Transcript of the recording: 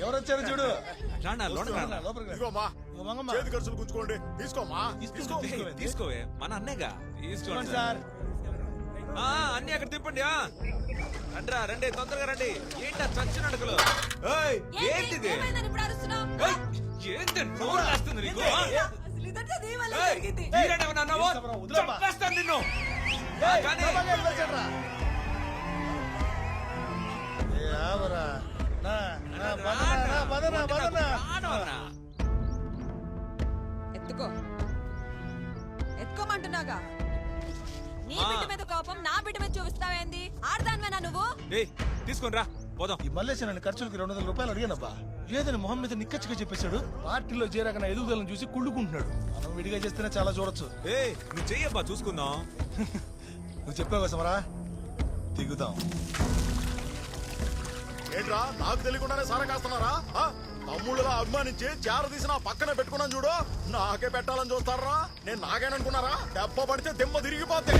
ఎవరు వచ్చారు చూడు. రానా లోన రానా లోపలికి రా. ఇదిగోమ్మా, ఇదిగో మంగమ్మ. చేతి ఖర్చులు గుంజుకోండి. తీసుకోమ్మా, తీసుకో. తీసుకోవే మన అన్నేగా తీసుకోండి చూడండి సార్. అన్ని అక్కడ తిప్పండి రండ్రా రండి తొందరగా రండి. ఏంటా చచ్చిన అడుగులు ఏంటిది ఏయ్, ఏంటి నోరు రాస్తుంది నీకు తీరనేమన్నా అన్నావో? చంపేస్తాను నిన్ను. ఏయ్, కానీ లోపలికి వెళ్ళొచ్చాడు రా. ఏ ఆవరా. నా, నా, పదనా. ఎత్తుకోమంటున్నాగా. నీ బిడ్డ మీద కోపం నా బిడ్డ మీద చూపిస్తావేంది? ఆడదానివేనా నువ్వు? తీసుకొని రా పోదాం. ఈ మల్లేశ నన్ను ఖర్చులకి 200 రూపాయలు అడిగానబ్బా. లేదని మొహం మీద నిక్కచ్చిగా చెప్పేశాడు. పార్టీలో చేరాక నా ఎదుగుదలను చూసి కుళ్ళుకుంటున్నాడు. మనం విడిగా చేస్తేనే చాలా చూడొచ్చు. నువ్వు చెయ్యబ్బా చూసుకుందాం. నువ్వు చెప్పావు సమరా, దిగుదాం. ఏంట్రా నాకు తెలియకుండానే సారా కాస్తున్నారా? తమ్ముళ్ళలా అభిమానించి చేరదీసి నా పక్కన పెట్టుకున్నాను చూడు. నాకే పెట్టాలని చూస్తారా? నేను నాకేననుకున్నారా? దెబ్బ పడితే దెమ్మ తిరిగిపోతే